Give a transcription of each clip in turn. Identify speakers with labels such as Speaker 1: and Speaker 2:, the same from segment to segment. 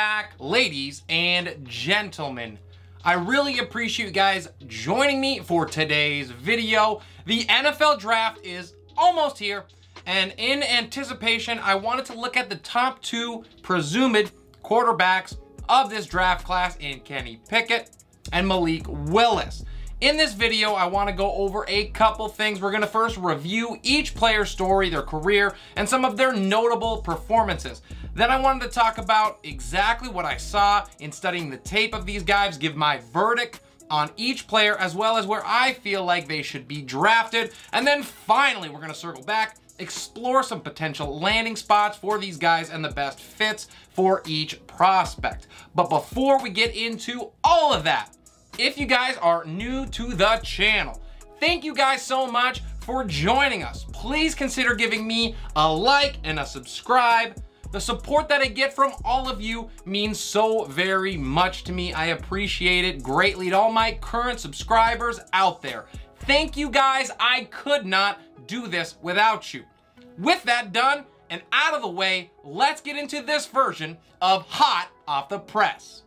Speaker 1: back, ladies and gentlemen. I really appreciate you guys joining me for today's video. The NFL draft is almost here, and in anticipation, I wanted to look at the top two presumed quarterbacks of this draft class in Kenny Pickett and Malik Willis. In this video, I want to go over a couple things. We're going to first review each player's story, their career, and some of their notable performances. Then I wanted to talk about exactly what I saw in studying the tape of these guys, give my verdict on each player, as well as where I feel like they should be drafted. And then finally, we're going to circle back, explore some potential landing spots for these guys and the best fits for each prospect. But before we get into all of that, if you guys are new to the channel, thank you guys so much for joining us. Please consider giving me a like and a subscribe. The support that I get from all of you means so very much to me. I appreciate it greatly. To all my current subscribers out there, thank you guys. I could not do this without you. With that done and out of the way, let's get into this version of Hot Off the Press.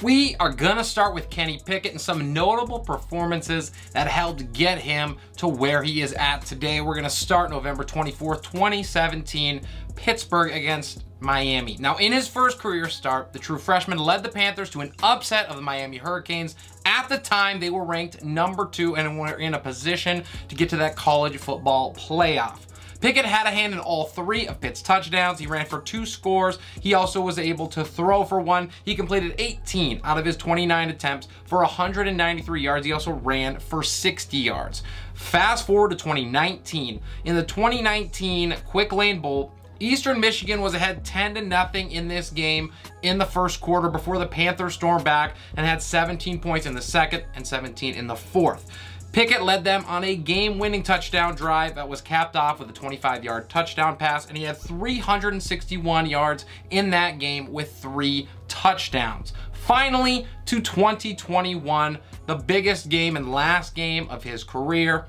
Speaker 1: We are gonna start with Kenny Pickett and some notable performances that helped get him to where he is at today. We're gonna start November 24th, 2017, Pittsburgh against Miami. Now, in his first career start, the true freshman led the Panthers to an upset of the Miami Hurricanes. At the time, they were ranked number 2 and were in a position to get to that college football playoff. Pickett had a hand in all 3 of Pitt's touchdowns. He ran for 2 scores. He also was able to throw for 1. He completed 18 out of his 29 attempts for 193 yards. He also ran for 60 yards. Fast forward to 2019. In the 2019 Quick Lane Bowl, Eastern Michigan was ahead 10-0 in this game in the first quarter before the Panthers stormed back and had 17 points in the second and 17 in the fourth. Pickett led them on a game-winning touchdown drive that was capped off with a 25-yard touchdown pass, and he had 361 yards in that game with 3 touchdowns. Finally, to 2021, the biggest game and last game of his career,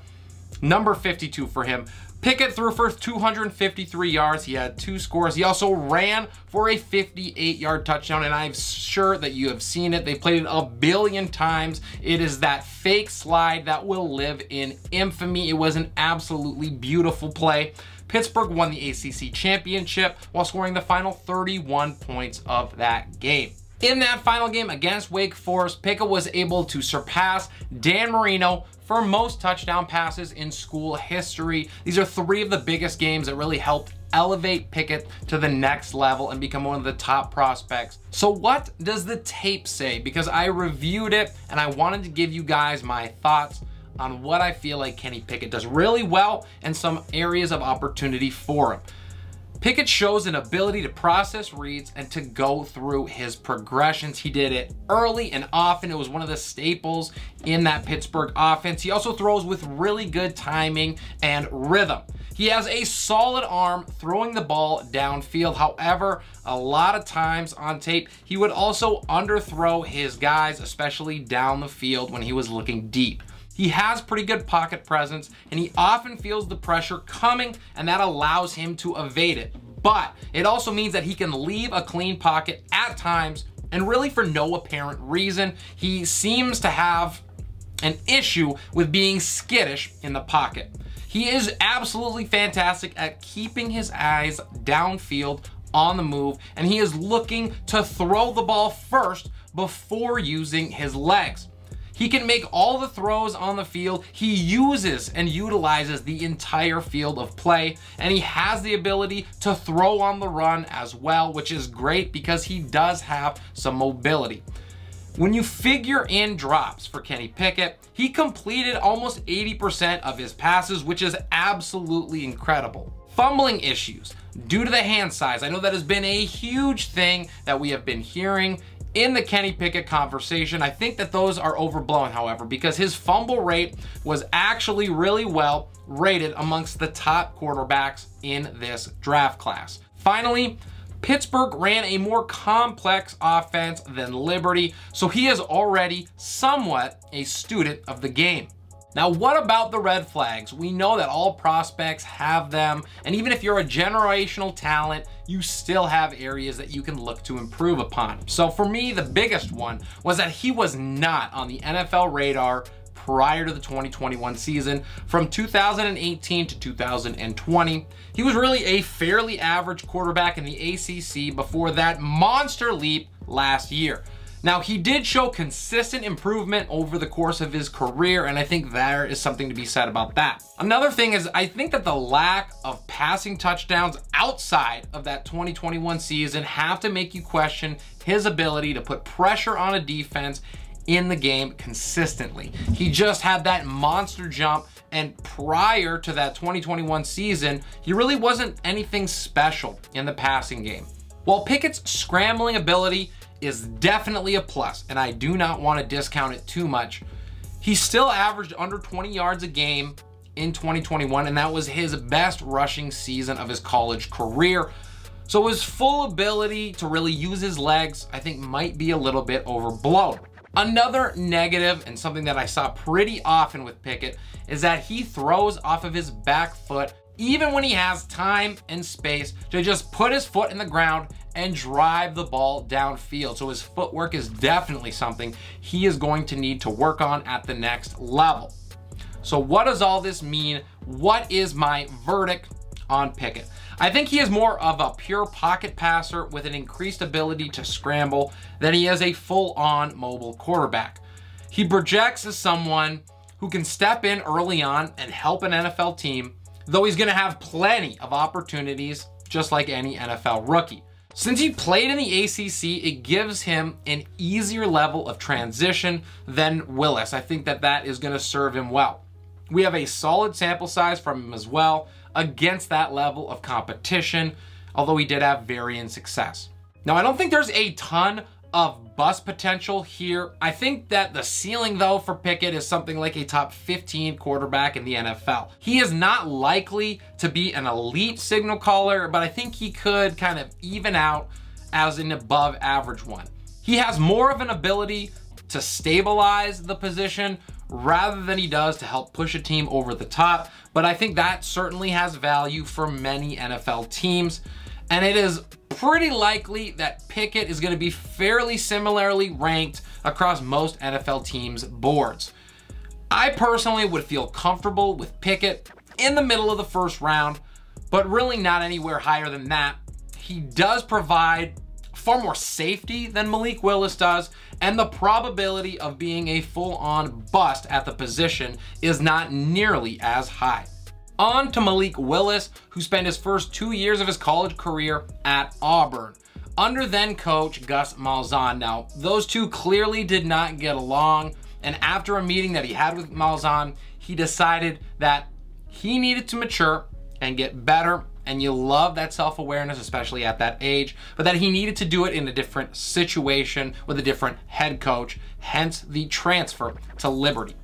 Speaker 1: number 52 for him. Pickett threw for 253 yards. He had 2 scores. He also ran for a 58-yard touchdown, and I'm sure that you have seen it. They played it a billion times. It is that fake slide that will live in infamy. It was an absolutely beautiful play. Pittsburgh won the ACC championship while scoring the final 31 points of that game. In that final game against Wake Forest, Pickett was able to surpass Dan Marino for most touchdown passes in school history. These are 3 of the biggest games that really helped elevate Pickett to the next level and become one of the top prospects. So what does the tape say? Because I reviewed it and I wanted to give you guys my thoughts on what I feel like Kenny Pickett does really well and some areas of opportunity for him. Pickett shows an ability to process reads and to go through his progressions. He did it early and often. It was one of the staples in that Pittsburgh offense. He also throws with really good timing and rhythm. He has a solid arm throwing the ball downfield. However, a lot of times on tape, he would also underthrow his guys, especially down the field when he was looking deep. He has pretty good pocket presence, and he often feels the pressure coming, and that allows him to evade it. But it also means that he can leave a clean pocket at times, and really for no apparent reason. He seems to have an issue with being skittish in the pocket. He is absolutely fantastic at keeping his eyes downfield on the move, and he is looking to throw the ball first before using his legs. He can make all the throws on the field. He uses and utilizes the entire field of play, and he has the ability to throw on the run as well, which is great because he does have some mobility. When you figure in drops for Kenny Pickett, he completed almost 80% of his passes, which is absolutely incredible. Fumbling issues due to the hand size. I know that has been a huge thing that we have been hearing in the Kenny Pickett conversation. I think that those are overblown, however, because his fumble rate was actually really well rated amongst the top quarterbacks in this draft class. Finally, Pittsburgh ran a more complex offense than Liberty, so he is already somewhat a student of the game. Now, what about the red flags? We know that all prospects have them, and even if you're a generational talent, you still have areas that you can look to improve upon. So for me, the biggest one was that he was not on the NFL radar prior to the 2021 season. From 2018 to 2020, he was really a fairly average quarterback in the ACC before that monster leap last year. Now, he did show consistent improvement over the course of his career, and I think there is something to be said about that. Another thing is, I think that the lack of passing touchdowns outside of that 2021 season have to make you question his ability to put pressure on a defense in the game consistently. He just had that monster jump, and prior to that 2021 season, he really wasn't anything special in the passing game. While Pickett's scrambling ability is definitely a plus, and I do not want to discount it too much, he still averaged under 20 yards a game in 2021, and that was his best rushing season of his college career. So his full ability to really use his legs, I think, might be a little bit overblown. Another negative, and something that I saw pretty often with Pickett, is that he throws off of his back foot even when he has time and space to just put his foot in the ground and drive the ball downfield. So his footwork is definitely something he is going to need to work on at the next level. So what does all this mean? What is my verdict on Pickett? I think he is more of a pure pocket passer with an increased ability to scramble than he is a full-on mobile quarterback. He projects as someone who can step in early on and help an NFL team, though he's gonna have plenty of opportunities just like any NFL rookie. Since he played in the ACC, it gives him an easier level of transition than Willis. I think that that is gonna serve him well. We have a solid sample size from him as well against that level of competition, although he did have varying success. Now, I don't think there's a ton of bust potential here. I think that the ceiling, though, for Pickett is something like a top 15 quarterback in the NFL. He is not likely to be an elite signal caller, but I think he could kind of even out as an above average one. He has more of an ability to stabilize the position rather than he does to help push a team over the top, but I think that certainly has value for many NFL teams, and it is pretty likely that Pickett is going to be fairly similarly ranked across most NFL teams' boards. I personally would feel comfortable with Pickett in the middle of the first round, but really not anywhere higher than that. He does provide far more safety than Malik Willis does, and the probability of being a full-on bust at the position is not nearly as high. On to Malik Willis, who spent his first 2 years of his college career at Auburn under then coach Gus Malzahn. Now, those two clearly did not get along, and after a meeting that he had with Malzahn, he decided that he needed to mature and get better, and you love that self-awareness, especially at that age, but that he needed to do it in a different situation with a different head coach, hence the transfer to Liberty.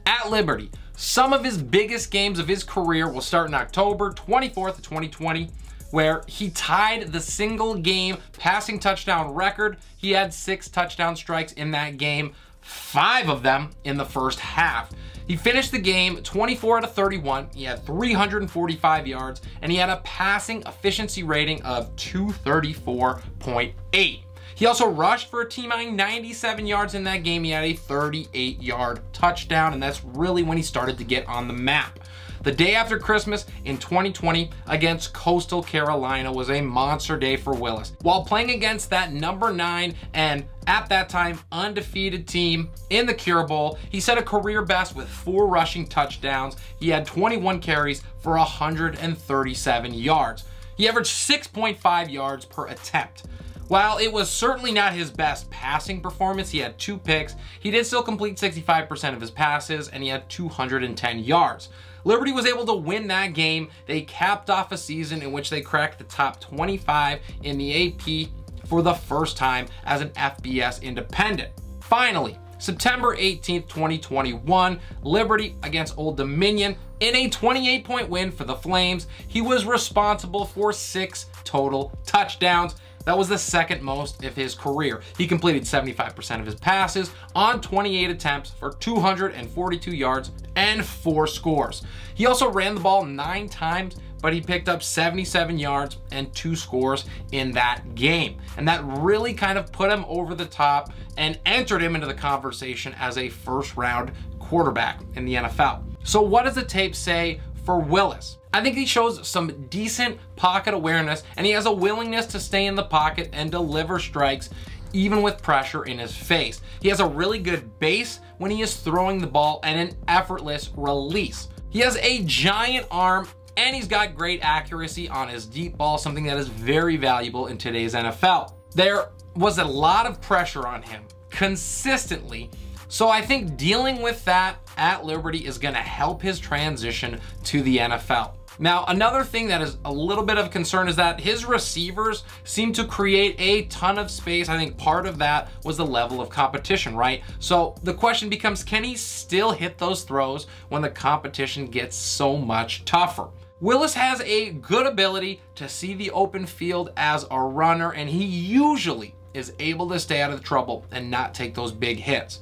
Speaker 1: At Liberty, some of his biggest games of his career will start in October 24th of 2020, where he tied the single game passing touchdown record. He had 6 touchdown strikes in that game, 5 of them in the first half. He finished the game 24-31. He had 345 yards, and he had a passing efficiency rating of 234.8. He also rushed for a team-high 97 yards in that game. He had a 38-yard touchdown, and that's really when he started to get on the map. The day after Christmas in 2020 against Coastal Carolina was a monster day for Willis. While playing against that number 9 and at that time undefeated team in the Cure Bowl, he set a career best with 4 rushing touchdowns. He had 21 carries for 137 yards. He averaged 6.5 yards per attempt. While it was certainly not his best passing performance, he had 2 picks, he did still complete 65% of his passes, and he had 210 yards. Liberty was able to win that game. They capped off a season in which they cracked the top 25 in the AP for the first time as an FBS independent. Finally, September 18th, 2021, Liberty against Old Dominion in a 28-point win for the Flames. He was responsible for 6 total touchdowns. That was the second most of his career. He completed 75% of his passes on 28 attempts for 242 yards and 4 scores. He also ran the ball 9 times, but he picked up 77 yards and 2 scores in that game. And that really kind of put him over the top and entered him into the conversation as a first-round quarterback in the NFL. So what does the tape say for Willis? I think he shows some decent pocket awareness, and he has a willingness to stay in the pocket and deliver strikes even with pressure in his face. He has a really good base when he is throwing the ball and an effortless release. He has a giant arm, and he's got great accuracy on his deep ball, something that is very valuable in today's NFL. There was a lot of pressure on him consistently, so I think dealing with that at Liberty is gonna help his transition to the NFL. Now, another thing that is a little bit of concern is that his receivers seem to create a ton of space. I think part of that was the level of competition, right? So the question becomes, can he still hit those throws when the competition gets so much tougher? Willis has a good ability to see the open field as a runner, and he usually is able to stay out of the trouble and not take those big hits.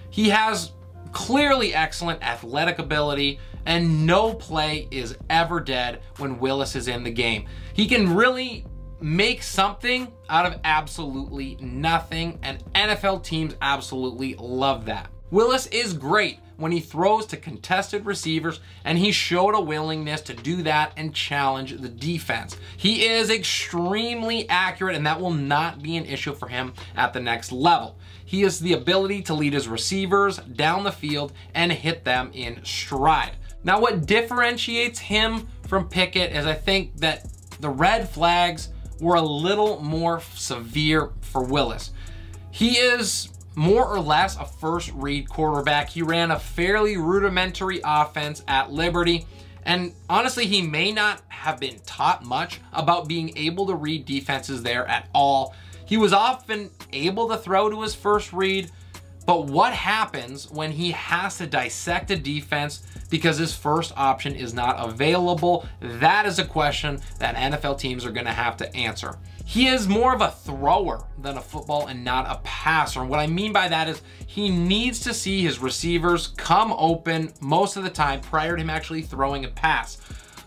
Speaker 1: He has clearly excellent athletic ability, and no play is ever dead when Willis is in the game. He can really make something out of absolutely nothing, and NFL teams absolutely love that. Willis is great when he throws to contested receivers, and he showed a willingness to do that and challenge the defense. He is extremely accurate, and that will not be an issue for him at the next level. He has the ability to lead his receivers down the field and hit them in stride. Now, what differentiates him from Pickett is I think that the red flags were a little more severe for Willis. He is more or less a first read quarterback. He ran a fairly rudimentary offense at Liberty, and honestly, he may not have been taught much about being able to read defenses there at all. He was often able to throw to his first read, but what happens when he has to dissect a defense because his first option is not available? That is a question that NFL teams are gonna have to answer. He is more of a thrower than a football and not a passer. And what I mean by that is he needs to see his receivers come open most of the time prior to him actually throwing a pass.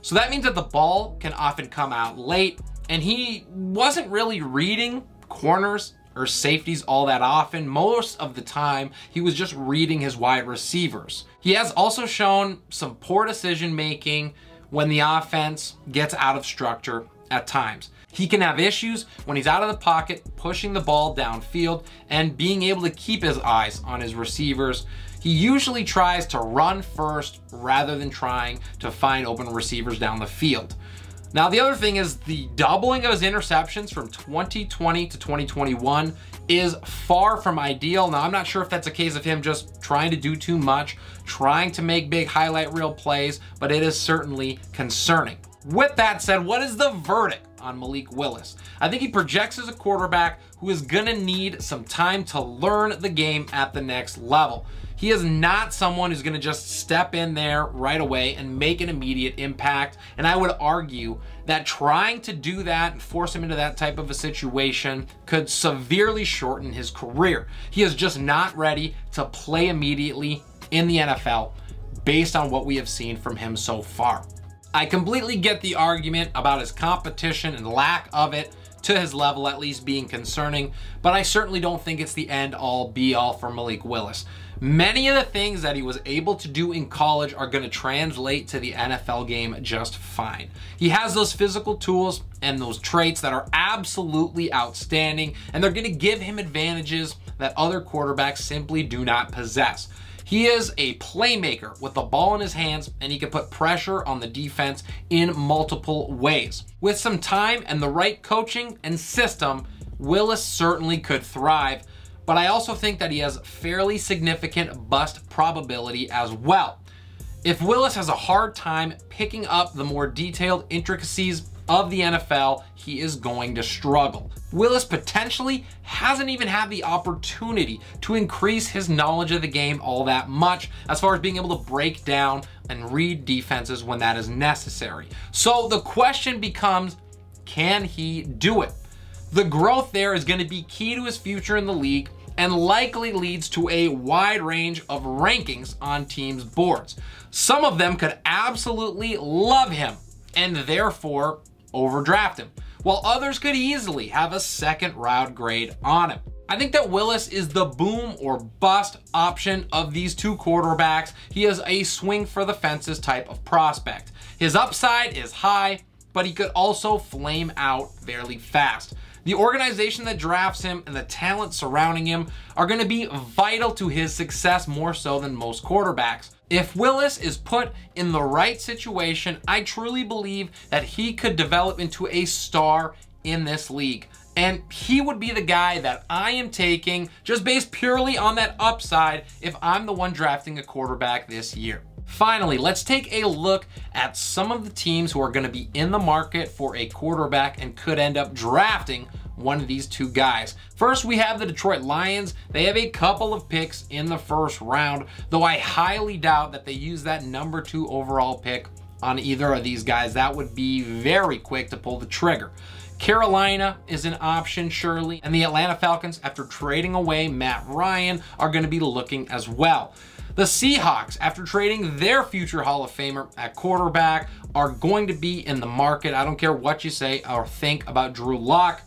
Speaker 1: So that means that the ball can often come out late, and he wasn't really reading corners or safeties all that often. Most of the time, he was just reading his wide receivers. He has also shown some poor decision making when the offense gets out of structure at times. He can have issues when he's out of the pocket, pushing the ball downfield and being able to keep his eyes on his receivers. He usually tries to run first rather than trying to find open receivers down the field. Now, the other thing is the doubling of his interceptions from 2020 to 2021 is far from ideal. Now, I'm not sure if that's a case of him just trying to do too much, trying to make big highlight reel plays, but it is certainly concerning. With that said, what is the verdict on Malik Willis? I think he projects as a quarterback who is gonna need some time to learn the game at the next level. He is not someone who's gonna just step in there right away and make an immediate impact. And I would argue that trying to do that and force him into that type of a situation could severely shorten his career. He is just not ready to play immediately in the NFL based on what we have seen from him so far. I completely get the argument about his competition and lack of it to his level at least being concerning, but I certainly don't think it's the end all be all for Malik Willis. Many of the things that he was able to do in college are going to translate to the NFL game just fine. He has those physical tools and those traits that are absolutely outstanding, and they're going to give him advantages that other quarterbacks simply do not possess. He is a playmaker with the ball in his hands, and he can put pressure on the defense in multiple ways. With some time and the right coaching and system, Willis certainly could thrive, but I also think that he has fairly significant bust probability as well. If Willis has a hard time picking up the more detailed intricacies of the NFL, he is going to struggle. Willis potentially hasn't even had the opportunity to increase his knowledge of the game all that much as far as being able to break down and read defenses when that is necessary. So the question becomes, can he do it? The growth there is going to be key to his future in the league and likely leads to a wide range of rankings on teams' boards. Some of them could absolutely love him and therefore overdraft him, while others could easily have a second round grade on him. I think that Willis is the boom or bust option of these two quarterbacks. He is a swing for the fences type of prospect. His upside is high, but he could also flame out fairly fast. The organization that drafts him and the talent surrounding him are going to be vital to his success more so than most quarterbacks. If Willis is put in the right situation, I truly believe that he could develop into a star in this league. And he would be the guy that I am taking just based purely on that upside if I'm the one drafting a quarterback this year. Finally, let's take a look at some of the teams who are going to be in the market for a quarterback and could end up drafting one of these two guys. First, we have the Detroit Lions. They have a couple of picks in the first round, though I highly doubt that they use that number 2 overall pick on either of these guys. That would be very quick to pull the trigger. Carolina is an option, surely, and the Atlanta Falcons, after trading away Matt Ryan, are going to be looking as well. The Seahawks, after trading their future Hall of Famer at quarterback, are going to be in the market. I don't care what you say or think about Drew Lock.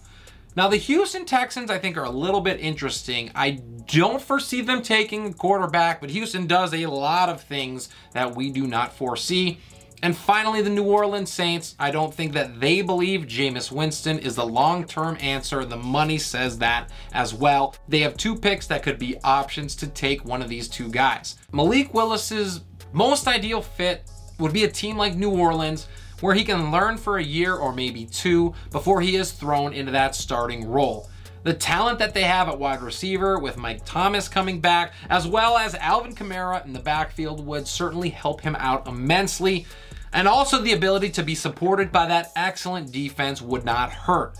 Speaker 1: Now, the Houston Texans, I think, are a little bit interesting. I don't foresee them taking a quarterback, but Houston does a lot of things that we do not foresee. And finally, the New Orleans Saints. I don't think that they believe Jameis Winston is the long-term answer. The money says that as well. They have 2 picks that could be options to take one of these 2 guys. Malik Willis's most ideal fit would be a team like New Orleans, where he can learn for a year or maybe 2 before he is thrown into that starting role. The talent that they have at wide receiver with Mike Thomas coming back, as well as Alvin Kamara in the backfield, would certainly help him out immensely. And also the ability to be supported by that excellent defense would not hurt.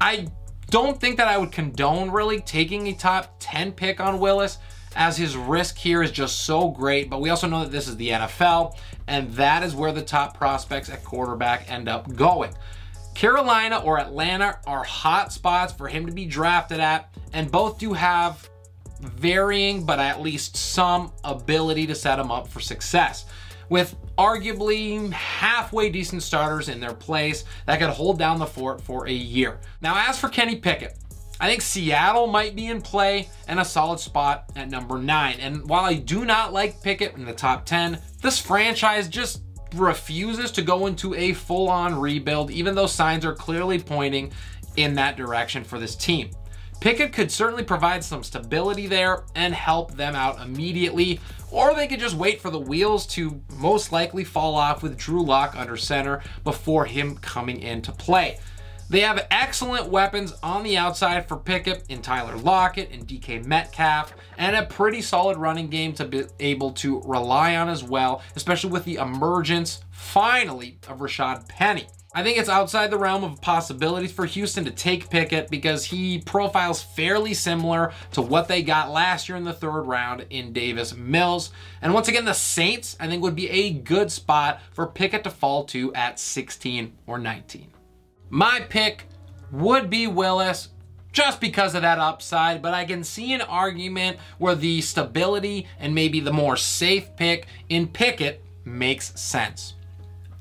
Speaker 1: I don't think that I would condone really taking a top 10 pick on Willis, as his risk here is just so great, but we also know that this is the NFL, and that is where the top prospects at quarterback end up going. Carolina or Atlanta are hot spots for him to be drafted at, and both do have varying, but at least some ability to set him up for success, with arguably halfway decent starters in their place that could hold down the fort for a year. Now, as for Kenny Pickett, I think Seattle might be in play and a solid spot at number 9. And while I do not like Pickett in the top 10, this franchise just refuses to go into a full-on rebuild, even though signs are clearly pointing in that direction for this team. Pickett could certainly provide some stability there and help them out immediately, or they could just wait for the wheels to most likely fall off with Drew Lock under center before him coming into play. They have excellent weapons on the outside for Pickett in Tyler Lockett and DK Metcalf, and a pretty solid running game to be able to rely on as well, especially with the emergence, finally, of Rashad Penny. I think it's outside the realm of possibilities for Houston to take Pickett because he profiles fairly similar to what they got last year in the 3rd round in Davis Mills. And once again, the Saints, I think, would be a good spot for Pickett to fall to at 16 or 19. My pick would be Willis just because of that upside, but I can see an argument where the stability and maybe the more safe pick in Pickett makes sense.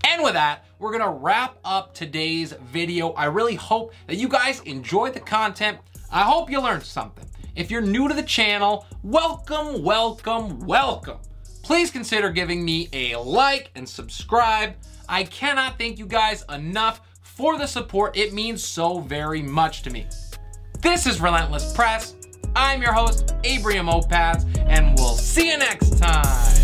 Speaker 1: And with that, we're gonna wrap up today's video. I really hope that you guys enjoyed the content. I hope you learned something. If you're new to the channel, welcome, welcome, welcome. Please consider giving me a like and subscribe. I cannot thank you guys enough for the support. It means so very much to me. This is Relentless Press. I'm your host, Abraham Opatz, and we'll see you next time.